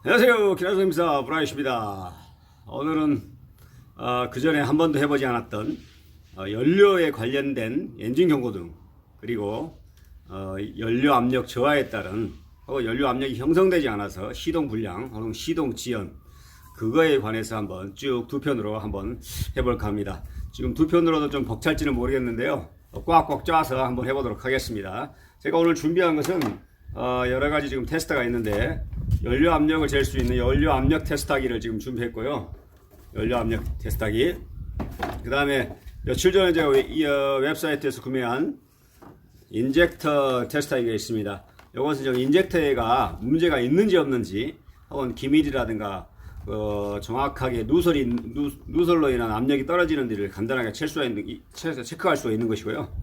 안녕하세요. 기라성임사 브라이십니다. 오늘은 그 전에 한 번도 해보지 않았던 연료에 관련된 엔진 경고등, 그리고 연료 압력 저하에 따른 연료 압력이 형성되지 않아서 시동 불량 혹은 시동 지연, 그거에 관해서 한번 쭉 두 편으로 한번 해볼까 합니다. 지금 두 편으로도 좀 벅찰지는 모르겠는데요, 꽉꽉 짜서 한번 해보도록 하겠습니다. 제가 오늘 준비한 것은 여러 가지 지금 테스터가 있는데, 연료 압력을 잴 수 있는 연료 압력 테스터기를 지금 준비했고요. 연료 압력 테스터기. 그 다음에 며칠 전에 제가 웹사이트에서 구매한 인젝터 테스터기가 있습니다. 이것은 좀 인젝터가 문제가 있는지 없는지, 혹은 기밀이라든가 정확하게 누설로 인한 압력이 떨어지는 데를 간단하게 체크할 수가 있는 것이고요.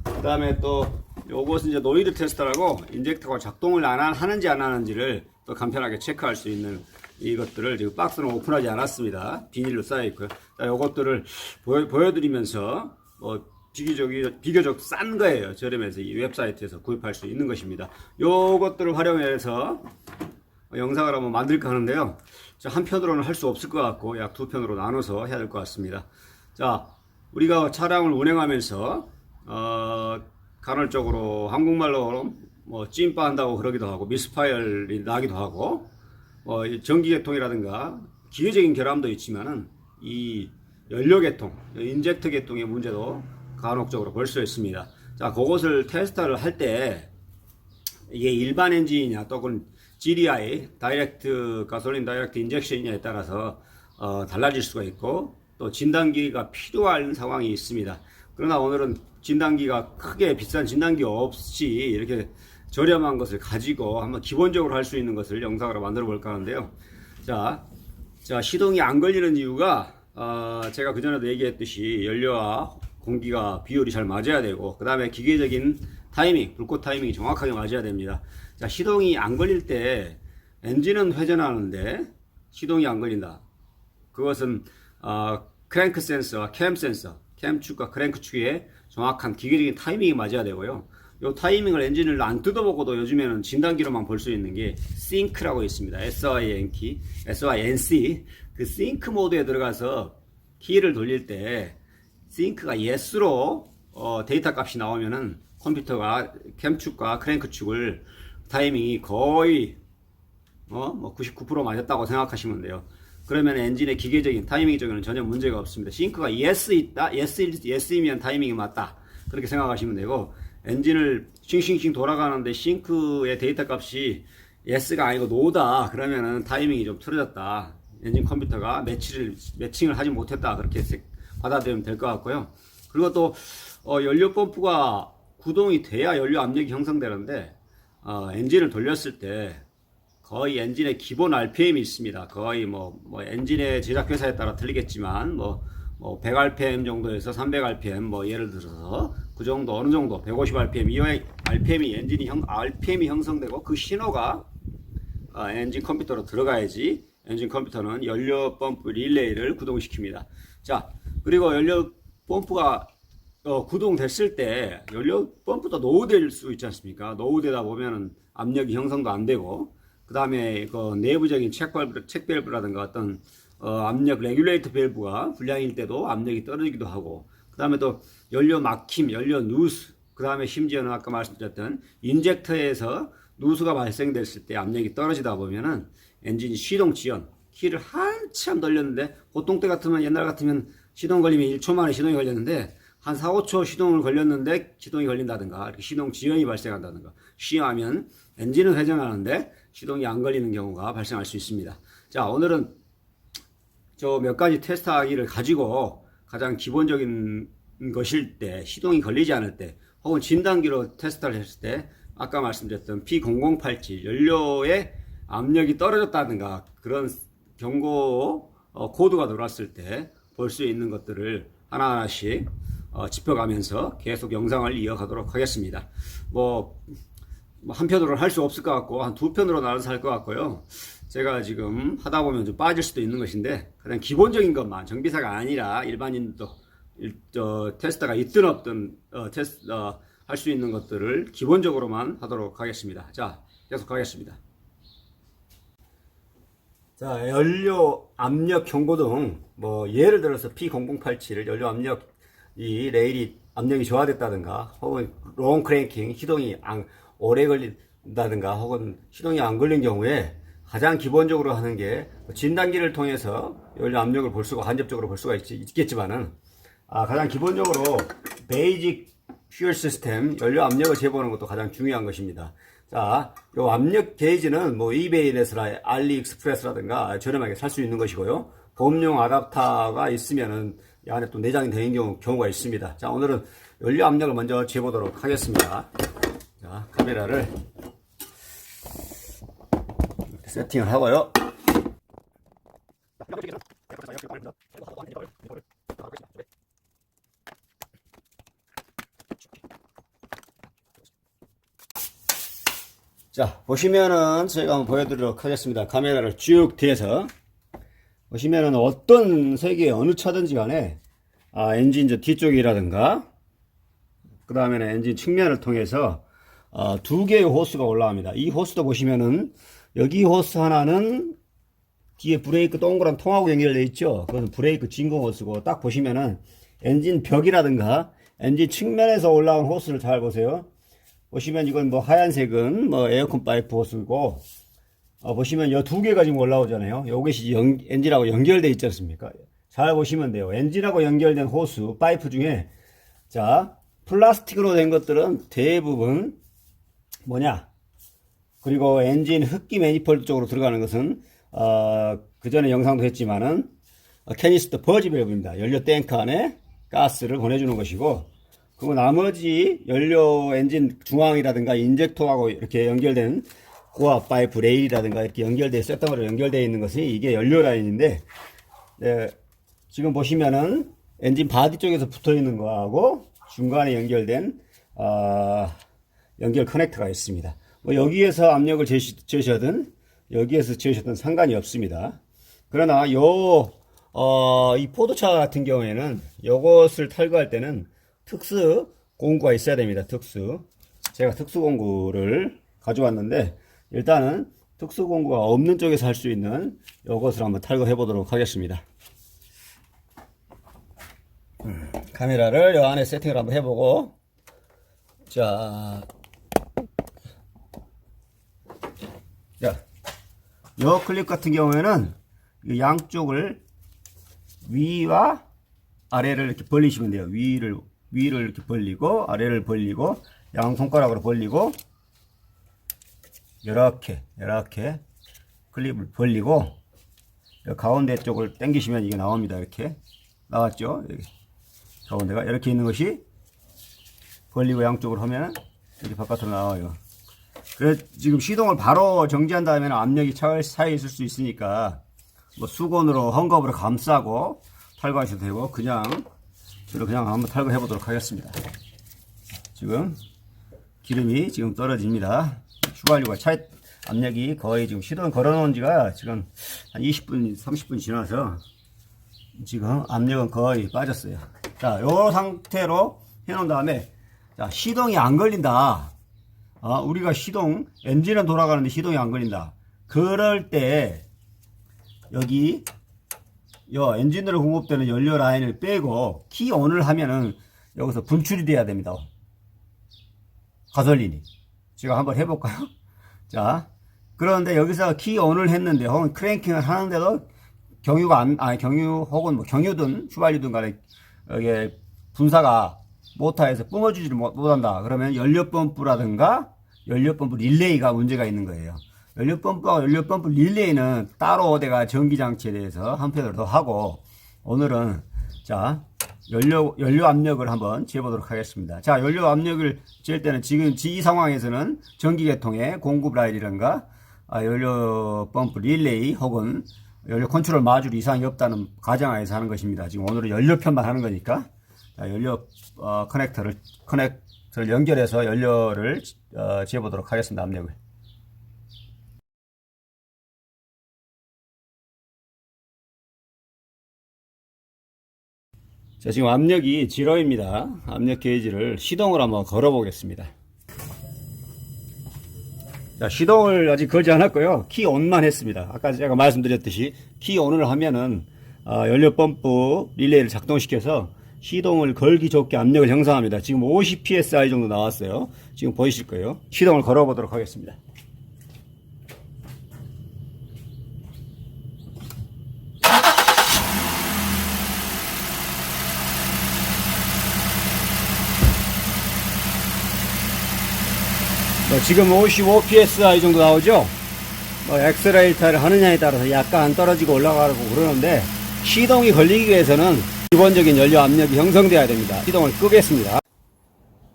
그 다음에 또 요것은 이제 노이드 테스터라고, 인젝터가 작동을 하는지 안 하는지를 또 간편하게 체크할 수 있는 이것들을 지금 박스는 오픈하지 않았습니다. 비닐로 쌓여 있고요. 자, 요것들을 보여드리면서 비교적 싼 거예요. 저렴해서 이 웹사이트에서 구입할 수 있는 것입니다. 요것들을 활용해서 영상을 한번 만들까 하는데요. 한 편으로는 할 수 없을 것 같고, 약 두 편으로 나눠서 해야 될 것 같습니다. 자, 우리가 차량을 운행하면서 간헐적으로 한국말로 찐빠한다고 그러기도 하고, 미스파이어이 나기도 하고, 전기계통이라든가 기계적인 결함도 있지만은 이 연료계통, 인젝터 계통의 문제도 간혹적으로 볼 수 있습니다. 자, 그것을 테스트를 할 때 이게 일반 엔진이냐 또는 GDI, 다이렉트 가솔린 다이렉트 인젝션이냐에 따라서 달라질 수가 있고, 또 진단기가 필요한 상황이 있습니다. 그러나 오늘은 진단기가 크게 비싼 진단기 없이 이렇게 저렴한 것을 가지고 한번 기본적으로 할 수 있는 것을 영상으로 만들어 볼까 하는데요. 자, 시동이 안 걸리는 이유가 제가 그전에도 얘기했듯이 연료와 공기가 비율이 잘 맞아야 되고, 그 다음에 기계적인 타이밍, 불꽃 타이밍이 정확하게 맞아야 됩니다. 자, 시동이 안 걸릴 때 엔진은 회전하는데 시동이 안 걸린다. 그것은 크랭크 센서와 캠 센서, 캠 축과 크랭크 축의 정확한 기계적인 타이밍이 맞아야 되고요. 이 타이밍을 엔진을 안 뜯어보고도 요즘에는 진단기로만 볼 수 있는 게 싱크라고 있습니다. SYNC. 그 싱크 모드에 들어가서 키를 돌릴 때 싱크가 yes로 데이터 값이 나오면은 컴퓨터가 캠 축과 크랭크 축을 타이밍이 거의 99% 맞았다고 생각하시면 돼요. 그러면 엔진의 기계적인 타이밍적으로는 전혀 문제가 없습니다. 싱크가 yes 있다, yes이면 타이밍이 맞다, 그렇게 생각하시면 되고, 엔진을 싱싱싱 돌아가는데 싱크의 데이터 값이 yes가 아니고 no다, 그러면은 타이밍이 좀 틀어졌다, 엔진 컴퓨터가 매칭을 하지 못했다, 그렇게 받아들이면 될 것 같고요. 그리고 또 연료 펌프가 구동이 돼야 연료 압력이 형성되는데, 엔진을 돌렸을 때 거의 엔진의 기본 RPM이 있습니다. 거의 엔진의 제작회사에 따라 틀리겠지만 100rpm 정도에서 300rpm, 예를 들어서 그 정도, 어느 정도 150rpm 이하의 RPM이 형성되고, 그 신호가 엔진 컴퓨터로 들어가야지 엔진 컴퓨터는 연료 펌프 릴레이를 구동시킵니다. 자, 그리고 연료 펌프가 구동됐을 때 연료 펌프도 노후될 수 있지 않습니까? 노후되다 보면은 압력이 형성도 안 되고, 그 다음에 그 내부적인 체크밸브라든가 어떤 압력 레귤레이터 밸브가 불량일 때도 압력이 떨어지기도 하고, 그 다음에 또 연료 막힘, 연료 누수, 그 다음에 심지어는 아까 말씀드렸던 인젝터에서 누수가 발생됐을 때 압력이 떨어지다 보면은 엔진이 시동 지연, 키를 한참 돌렸는데, 보통 때 같으면, 옛날 같으면 시동 걸리면 1초 만에 시동이 걸렸는데 한 4, 5초 시동을 걸렸는데 시동이 걸린다든가, 이렇게 시동 지연이 발생한다든가, 시하면 엔진은 회전하는데 시동이 안 걸리는 경우가 발생할 수 있습니다. 자, 오늘은 저 몇 가지 테스트하기를 가지고 가장 기본적인 것일 때, 시동이 걸리지 않을 때, 혹은 진단기로 테스트를 했을 때 아까 말씀드렸던 P0087 연료의 압력이 떨어졌다든가 그런 경고 코드가 들어왔을 때 볼 수 있는 것들을 하나하나씩 짚어가면서 계속 영상을 이어가도록 하겠습니다. 한 편으로 할 수 없을 것 같고, 한 두 편으로 나눠서 할 것 같고요. 제가 지금 하다 보면 좀 빠질 수도 있는 것인데, 가장 기본적인 것만, 정비사가 아니라 일반인도 테스터가 있든 없든 할 수 있는 것들을 기본적으로만 하도록 하겠습니다. 자, 계속 하겠습니다. 자, 연료 압력 경고등, 뭐, 예를 들어서 P0087 연료 압력, 이 레일이 압력이 저하됐다든가, 혹은 롱 크랭킹, 시동이 오래 걸린다든가, 혹은 시동이 안 걸린 경우에 가장 기본적으로 하는 게 진단기를 통해서 연료 압력을 볼 수가, 간접적으로 볼 수가 있겠지만은, 가장 기본적으로 베이직 퓨얼 시스템, 연료 압력을 재보는 것도 가장 중요한 것입니다. 자, 요 압력 게이지는 뭐 이베이에서나 알리익스프레스라든가 저렴하게 살 수 있는 것이고요. 보험용 아답터가 있으면은 이 안에 또 내장이 되는 경우가 있습니다. 자, 오늘은 연료 압력을 먼저 재보도록 하겠습니다. 자, 카메라를 세팅을 하고요. 자, 보시면은 제가 한번 보여드리도록 하겠습니다. 카메라를 쭉 대서 보시면은 어떤 세계의 어느 차든지 간에 엔진 저 뒤쪽이라든가 그 다음에는 엔진 측면을 통해서 두 개의 호스가 올라갑니다. 이 호스도 보시면은 여기 호스 하나는 뒤에 브레이크 동그란 통하고 연결되어 있죠. 그건 브레이크 진공 호스고, 딱 보시면은 엔진 벽이라든가 엔진 측면에서 올라온 호스를 잘 보세요. 보시면 이건 뭐 하얀색은 뭐 에어컨 파이프 호스고, 보시면 이 두 개가 지금 올라오잖아요. 요것이 엔진하고 연결되어 있지 않습니까? 잘 보시면 돼요. 엔진하고 연결된 호스, 파이프 중에, 자, 플라스틱으로 된 것들은 대부분 뭐냐? 그리고 엔진 흡기 매니폴드 쪽으로 들어가는 것은, 그 전에 영상도 했지만은, 캐니스터 버지 밸브입니다. 연료 탱크 안에 가스를 보내주는 것이고, 그리고 나머지 연료 엔진 중앙이라든가 인젝터하고 이렇게 연결된 고압 파이프 레일이라든가 이렇게 연결되어 쇳덩어리로 연결되어 있는 것이 이게 연료 라인인데, 지금 보시면은 엔진 바디 쪽에서 붙어 있는 거하고 중간에 연결된 연결 커넥터가 있습니다. 뭐 여기에서 압력을 재셔든 여기에서 재셔든 상관이 없습니다. 그러나 이 포도차 같은 경우에는 요것을 탈거할 때는 특수 공구가 있어야 됩니다. 제가 특수 공구를 가져왔는데, 일단은 특수 공구가 없는 쪽에서 할 수 있는 요것을 한번 탈거해 보도록 하겠습니다. 카메라를 요 안에 세팅을 한번 해보고, 자, 요 클립 같은 경우에는 양쪽을 위와 아래를 이렇게 벌리시면 돼요. 위를 이렇게 벌리고 아래를 벌리고 양 손가락으로 벌리고 이렇게 클립을 벌리고 가운데 쪽을 당기시면 이게 나옵니다. 이렇게 나왔죠. 여기 가운데가 이렇게 있는 것이 벌리고 양쪽으로 하면 이렇게 바깥으로 나와요. 그래서 지금 시동을 바로 정지한 다음에는 압력이 차 있을 수 있으니까 뭐 수건으로 헝겊으로 감싸고 탈거하셔도 되고, 그냥 한번 탈거해 보도록 하겠습니다. 지금 기름이 지금 떨어집니다. 휘발유가 차 압력이 거의 지금 시동 걸어 놓은 지가 지금 한 20분 30분 지나서 지금 압력은 거의 빠졌어요. 자, 요 상태로 해 놓은 다음에, 자, 시동이 안 걸린다. 우리가 엔진은 돌아가는데 시동이 안 걸린다. 그럴 때 여기 엔진으로 공급되는 연료 라인을 빼고 키 온을 하면은 여기서 분출이 돼야 됩니다. 가솔린이. 제가 한번 해볼까요? 자, 그런데 여기서 키 온을 했는데, 혹은 크랭킹을 하는데도 경유 혹은 뭐 경유든 휘발유든 간에 여기 분사가 모터에서 뿜어주지를 못한다. 그러면 연료 펌프라든가 연료 펌프 릴레이가 문제가 있는 거예요. 연료 펌프와 연료 펌프 릴레이는 따로 내가 전기 장치에 대해서 한 편을 더 하고, 오늘은 자, 연료 압력을 한번 재보도록 하겠습니다. 자, 연료 압력을 잴 때는 지금 이 상황에서는 전기 계통의 공급 라인이란가 연료 펌프 릴레이 혹은 연료 컨트롤 마줄 이상이 없다는 가정하에서 하는 것입니다. 지금 오늘은 연료편만 하는 거니까, 자, 연료 커넥터를 연결해서 연료를 재보도록 하겠습니다. 압력을. 자, 지금 압력이 0입니다. 압력 게이지를 시동을 한번 걸어 보겠습니다. 자, 시동을 아직 걸지 않았고요. 키 온만 했습니다. 아까 제가 말씀드렸듯이 키 온을 하면은 연료 펌프 릴레이를 작동시켜서 시동을 걸기 좋게 압력을 형성합니다. 지금 50 psi 정도 나왔어요. 지금 보이실 거예요. 시동을 걸어 보도록 하겠습니다. 지금 55 psi 정도 나오죠. 엑셀레이터를 하느냐에 따라서 약간 떨어지고 올라가고 그러는데, 시동이 걸리기 위해서는 기본적인 연료 압력이 형성돼야 됩니다. 시동을 끄겠습니다.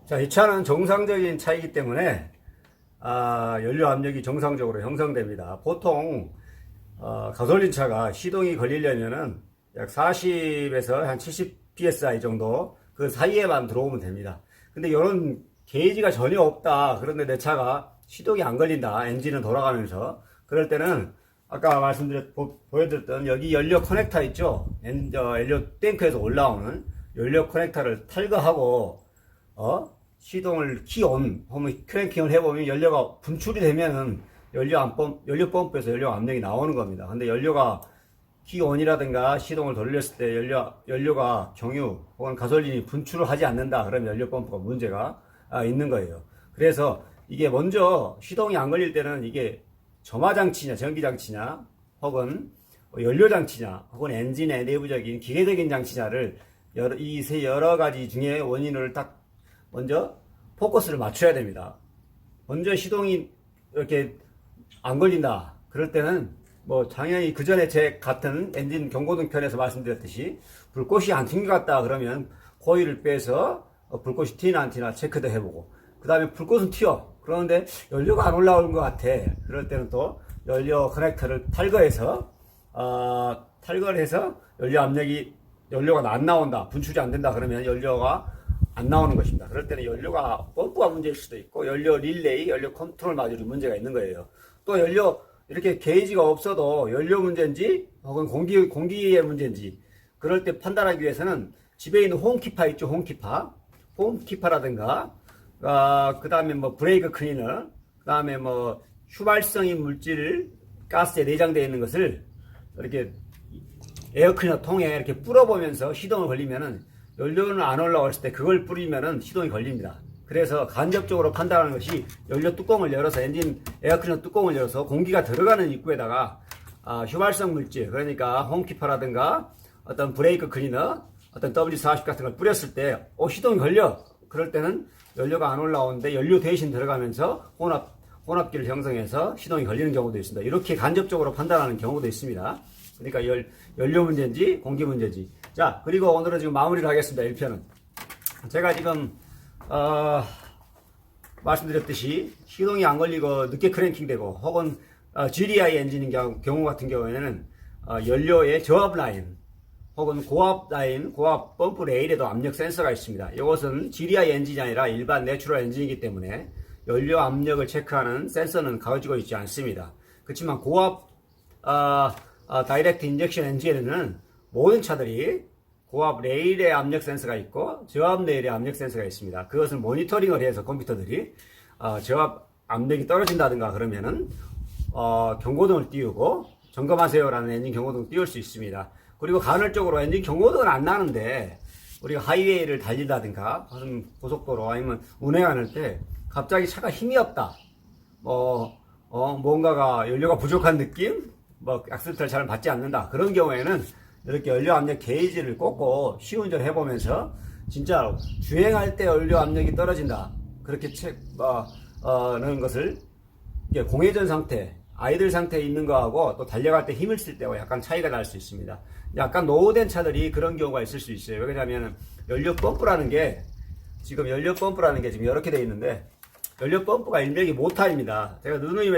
자, 이 차는 정상적인 차이기 때문에 연료 압력이 정상적으로 형성됩니다. 보통 가솔린 차가 시동이 걸리려면은 약 40에서 한 70 psi 정도 그 사이에만 들어오면 됩니다. 근데 이런 게이지가 전혀 없다, 그런데 내 차가 시동이 안 걸린다, 엔진은 돌아가면서, 그럴 때는 아까 보여드렸던 여기 연료 커넥터 있죠. 연료 탱크에서 올라오는 연료 커넥터를 탈거하고 시동을 키온 크랭킹을 해보면 연료가 분출이 되면은 연료 펌프에서 연료 압력이 나오는 겁니다. 근데 연료가 키온이라든가 시동을 돌렸을 때 연료가 경유 혹은 가솔린이 분출을 하지 않는다, 그러면 연료 펌프가 문제가 있는 거예요. 그래서 이게 먼저 시동이 안 걸릴 때는 이게 점화장치냐 전기장치냐 혹은 연료장치냐 혹은 엔진의 내부적인 기계적인 장치냐를 여러 가지 중에 원인을 딱 먼저 포커스를 맞춰야 됩니다. 먼저 시동이 이렇게 안 걸린다, 그럴 때는 당연히 그 전에 제 같은 엔진 경고등 편에서 말씀드렸듯이 불꽃이 안 튄 것 같다 그러면 코일을 빼서 불꽃이 튀나 안 튀나 체크도 해보고, 그 다음에 불꽃은 튀어. 그런데 연료가 안 올라오는 것 같아. 그럴 때는 또 연료 커넥터를 탈거해서 연료가 안 나온다, 분출이 안 된다 그러면 연료가 안 나오는 것입니다. 그럴 때는 연료가 펌프가 문제일 수도 있고 연료 릴레이, 연료 컨트롤 마듈이 문제가 있는 거예요. 또 이렇게 게이지가 없어도 연료 문제인지 혹은 공기의 문제인지 그럴 때 판단하기 위해서는 집에 있는 홈키파 있죠. 홈키파라든가 그 다음에 브레이크 클리너, 그 다음에 휘발성인 물질 가스에 내장되어 있는 것을 이렇게 에어클리너 통에 이렇게 뿌려보면서 시동을 걸리면은, 연료는 안 올라왔을 때 그걸 뿌리면은 시동이 걸립니다. 그래서 간접적으로 판단하는 것이 연료 뚜껑을 열어서, 엔진 에어클리너 뚜껑을 열어서 공기가 들어가는 입구에다가 휘발성 물질, 그러니까 홈키파라든가 어떤 브레이크 클리너, 어떤 W40 같은 걸 뿌렸을 때 시동이 걸려. 그럴 때는 연료가 안 올라오는데 연료 대신 들어가면서 혼합기를 형성해서 시동이 걸리는 경우도 있습니다. 이렇게 간접적으로 판단하는 경우도 있습니다. 그러니까 연료 문제인지 공기 문제인지. 자, 그리고 오늘은 지금 마무리를 하겠습니다. 1편은 제가 지금 말씀드렸듯이 시동이 안 걸리고 늦게 크랭킹 되고 혹은 GDI 엔진인 경우 같은 경우에는 연료의 저압 라인 혹은 고압 라인, 고압 펌프 레일에도 압력 센서가 있습니다. 이것은 GDI 엔진이 아니라 일반 내추럴 엔진이기 때문에 연료 압력을 체크하는 센서는 가지고 있지 않습니다. 그렇지만 고압 다이렉트 인젝션 엔진에는 모든 차들이 고압 레일의 압력 센서가 있고 저압 레일의 압력 센서가 있습니다. 그것을 모니터링을 해서 컴퓨터들이 저압 압력이 떨어진다든가 그러면은 경고등을 띄우고 점검하세요라는 엔진 경고등을 띄울 수 있습니다. 그리고 간헐적으로 엔진 경고등은 안 나는데 우리가 하이웨이를 달린다든가 무슨 고속도로 아니면 운행할 때 갑자기 차가 힘이 없다, 뭔가가 연료가 부족한 느낌, 액셀터를 잘 받지 않는다, 그런 경우에는 이렇게 연료 압력 게이지를 꽂고 시운전 해보면서 진짜 주행할 때 연료 압력이 떨어진다, 그렇게 는 것을 공회전 상태, 아이들 상태에 있는 거하고 또 달려갈 때 힘을 쓸 때와 약간 차이가 날 수 있습니다. 약간 노후된 차들이 그런 경우가 있을 수 있어요. 왜냐하면 연료 펌프라는 게 지금 이렇게 되어 있는데, 연료 펌프가 일명이 모터입니다. 제가 누누이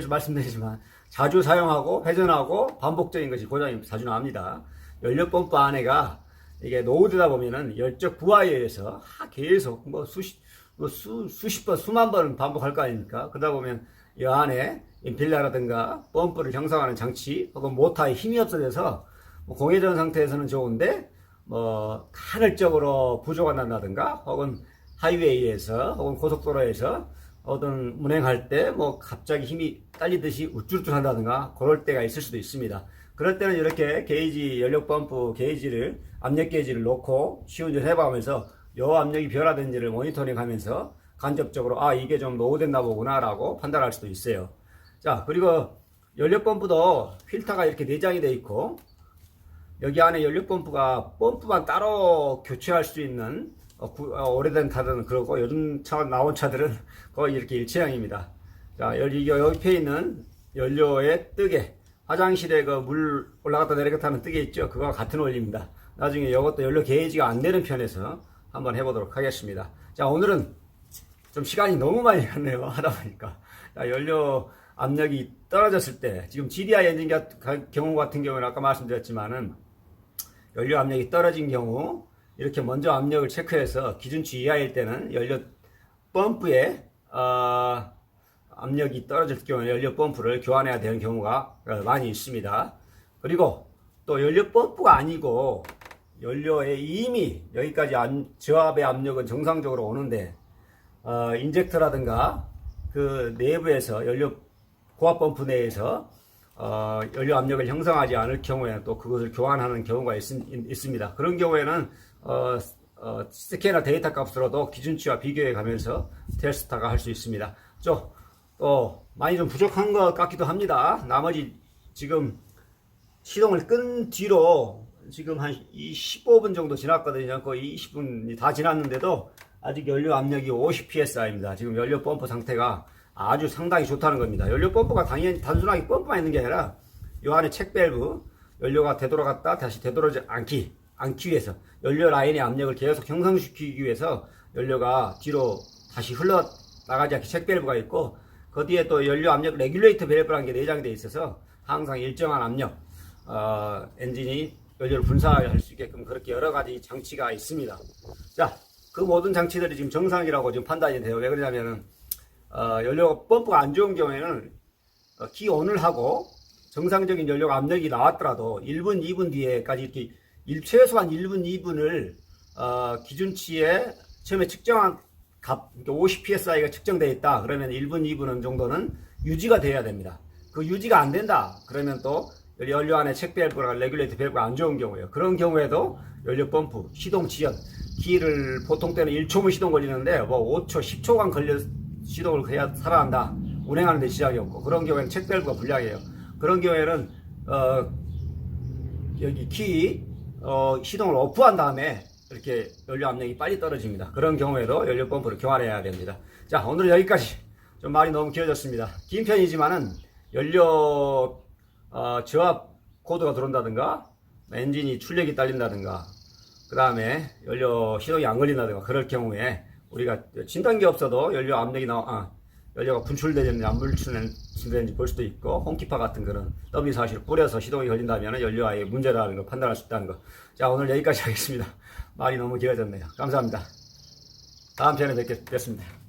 말씀드리지만 자주 사용하고 회전하고 반복적인 것이 고장이 자주 나옵니다. 연료 펌프 안에가 이게 노후되다 보면은 열적 부하에 의해서 계속 수십 번, 수만 번은 반복할 거 아닙니까? 그러다 보면 이 안에 임필러라든가 펌프를 형성하는 장치 혹은 모터에 힘이 없어져서 공회전 상태에서는 좋은데 간헐적으로 부조가 난다든가 혹은 하이웨이에서 혹은 고속도로에서 어떤 운행할 때 뭐 갑자기 힘이 딸리듯이 우쭐우쭐 한다든가 그럴 때가 있을 수도 있습니다. 그럴 때는 이렇게 게이지, 연료 펌프 게이지를, 압력 게이지를 놓고 시운전 해봐면서 요 압력이 변화된지를 모니터링 하면서 간접적으로 아 이게 좀 노후됐나 보구나 라고 판단할 수도 있어요. 자, 그리고 연료 펌프도 필터가 이렇게 내장이 되어 있고 여기 안에 연료 펌프가 펌프만 따로 교체할 수 있는 오래된 차들은 그렇고 요즘 나온 차들은 거의 이렇게 일체형입니다. 자, 여기 옆에 있는 연료의 뜨개, 화장실에 그 물 올라갔다 내려갔다 하는 뜨개 있죠? 그거와 같은 원리입니다. 나중에 이것도 연료 게이지가 안 되는 편에서 한번 해보도록 하겠습니다. 자, 오늘은 좀 시간이 너무 많이 갔네요. 하다 보니까. 자, 연료 압력이 떨어졌을 때, 지금 GDI 엔진 경우 같은 경우는 아까 말씀드렸지만은 연료 압력이 떨어진 경우 이렇게 먼저 압력을 체크해서 기준치 이하일 때는 연료 펌프에 압력이 떨어질 경우에 연료 펌프를 교환해야 되는 경우가 많이 있습니다. 그리고 또 연료 펌프가 아니고 연료에 이미 여기까지 저압의 압력은 정상적으로 오는데 인젝터라든가 그 내부에서 고압 펌프 내에서 연료 압력을 형성하지 않을 경우에는 또 그것을 교환하는 경우가 있습니다. 그런 경우에는 스캐너 데이터 값으로도 기준치와 비교해 가면서 테스트가 할 수 있습니다. 또 많이 좀 부족한 것 같기도 합니다. 나머지 지금 시동을 끈 뒤로 지금 한 15분 정도 지났거든요. 거의 20분이 다 지났는데도 아직 연료 압력이 50psi입니다. 지금 연료 펌프 상태가 아주 상당히 좋다는 겁니다. 연료 펌프가 당연히 단순하게 펌프만 있는 게 아니라 이 안에 책 밸브, 연료가 되돌아갔다 다시 되돌아오지 않기 위해서 연료 라인의 압력을 계속 형성시키기 위해서 연료가 뒤로 다시 흘러나가지 않게 책 밸브가 있고 그 뒤에 또 연료 압력 레귤레이터 밸브라는 게 내장이 되어 있어서 항상 일정한 압력 엔진이 연료를 분사할 수 있게끔 그렇게 여러 가지 장치가 있습니다. 자, 그 모든 장치들이 지금 정상이라고 지금 판단이 돼요. 왜 그러냐면은 연료 펌프가 안 좋은 경우에는 기온을 하고 정상적인 연료가 압력이 나왔더라도 1분, 2분 뒤에까지 이렇게 최소한 1분, 2분을 기준치에 처음에 측정한 값, 50psi가 측정되어 있다. 그러면 1분, 2분 정도는 유지가 돼야 됩니다. 그 유지가 안 된다. 그러면 또 연료 안에 책 밸브가 레귤레이터 밸브가 안 좋은 경우예요. 그런 경우에도 연료 펌프 시동 지연 키를 보통 때는 1초면 시동 걸리는데 뭐 5초, 10초간 걸려 시동을 해야 살아난다. 운행하는 데 지장이 없고 그런 경우에는 책 밸브가 불량해요. 그런 경우에는 여기 시동을 오프한 다음에 이렇게 연료 압력이 빨리 떨어집니다. 그런 경우에도 연료 펌프를 교환해야 됩니다. 자, 오늘은 여기까지. 좀 말이 너무 길어졌습니다. 긴 편이지만은 연료 저압 코드가 들어온다든가 엔진이 출력이 딸린다든가 그 다음에 연료 시동이 안 걸린다든가 그럴 경우에 우리가 진단기 없어도 연료 압력이 연료가 분출되는지 안 분출되는지 볼 수도 있고 홈키파 같은 그런 W40을 뿌려서 시동이 걸린다면 연료에 문제라는 걸 판단할 수 있다는 거. 자, 오늘 여기까지 하겠습니다. 말이 너무 길어졌네요. 감사합니다. 다음 편에 뵙겠습니다.